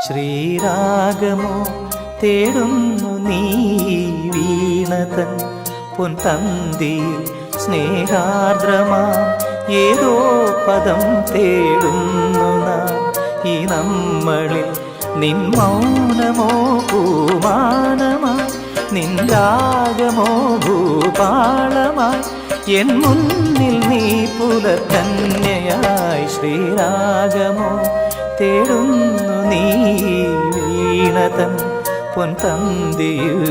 ശ്രീരാഗമോ തേടുന്നു നീ വീണതൻ പൊൻതന്തിയിൽ സ്നേഹാർദ്രമാ ഏതോ പദം തേടുന്നു നാം ഈ നമ്മളിൽ നിൻ മൗനമോ പൂമാനമായി നിൻ രാഗമോ ഭൂപാളമായി എൻ മുന്നിൽ നീ പുലർക്കന്യയായി ശ്രീരാഗമോ തേടുന്നു നീ വീണതൻ പൊൻതന്തിയിൽ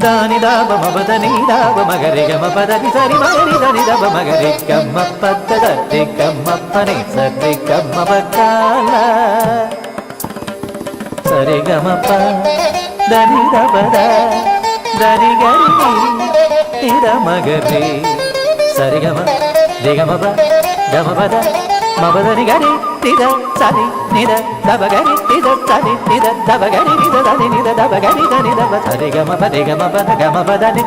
ದಾನಿ ದಾಬ ಮಬದನಿ ದಾಬ ಮಗರಿ ಗಮ ಪದನಿ ಸರಿ ಮಗರಿ ಧನಿ ದಬ ಮಗರಿ ಕಮ್ಮ ಪದ್ದ ದತ್ತಿ ಕಮ್ಮ ಪನಿ ಸರಿ ಕಮ್ಮ ಬಕಾಲ ಸರಿ ಗಮ ಪ ಧನಿ ದಬದ ಧನಿ ಗರಿ ನಿದ ಮಗರಿ ಸರಿ ಗಮ ಗಮ ಪ ಗಮ ಪದ ಮಬದನಿ ಗರಿ ನಿದ ಸರಿ ನಿದ ದಬ ಗರಿ ನಿದ ಸರಿ ನಿದ ದಬ ಗರಿ ನಿದ ಧನಿ ನಿದ ದಬ ಗರಿ ಧನಿ ದಬ ಸರಿ ಗಮ ಪದ ಗಮ ಪದ ಗಮ ಪದನಿ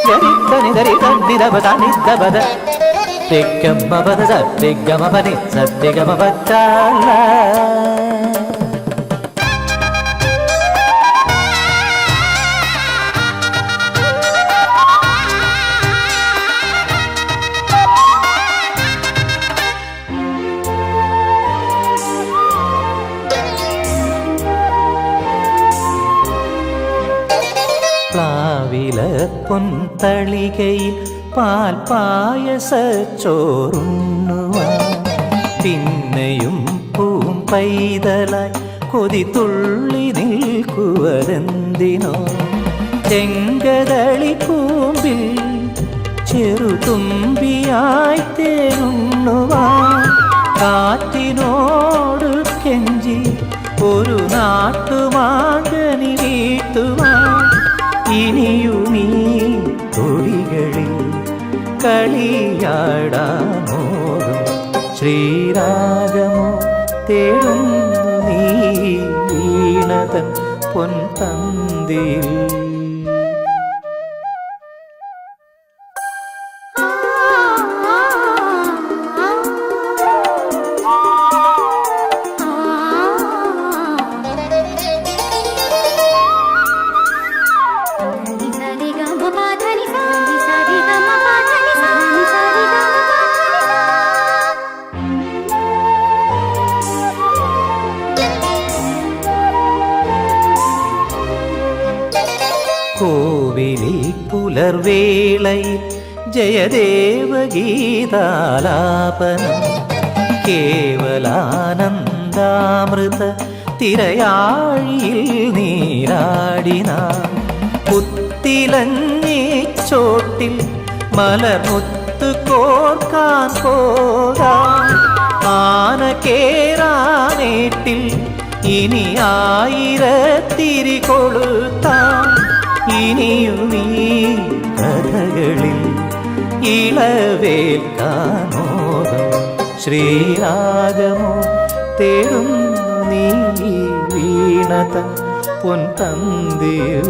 ಗರಿ ಧನಿ ಧರಿ ಧನಿ ದಬ ಧನಿ ದಬದ ತಿಕ್ಕಮ್ಮ ಪದ ಸತ್ತಿ ಗಮ ಪನಿ ಸತ್ತಿ ಗಮ ಪಚ್ಚಾಲ പ്ലാവില പൊൻതളികയിൽ പാൽപായസച്ചോറുണ്ണുവാൻ പിന്നെയും പൂം പൈതലായി കൊതി തുള്ളി നിൽക്കുവതെന്തിനോ ചെങ്കതളി പൂമ്പിൽ ചെറുതുമ്പിയായി തേനുണ്ണുവാൻ കാറ്റിനോട് കെഞ്ചി ഒരു നാട്ടുമാകനി വീട്ടുവാൻ ഇനിയുമീ തൊടികളിൽ കളിയാടാമോകം ശ്രീരാഗമോ തേടുന്നു നീ വീണതൻ പൊൻതന്തിയിൽ കോവിലിൽ പുലർവേളയിൽ ജയദേവഗീതാലാപനം കേവലാനന്ദാമൃത തിരയാഴിയിൽ നീരാടിന പുത്തിലഞ്ഞി ചോട്ടിൽ മലർമുത്ത് കോർക്കാൻ പോകാൻ ആന കേറാനേട്ടിൽ ഇനി ആയിരത്തിരി കൊളുത്താൻ ഇനിയുമീ കഥകളിൽ ഇളവേൽക്കാനോദം ശ്രീരാഗമോ തേടുന്നു നീ വീണതൻ പൊൻതന്തിയിൽ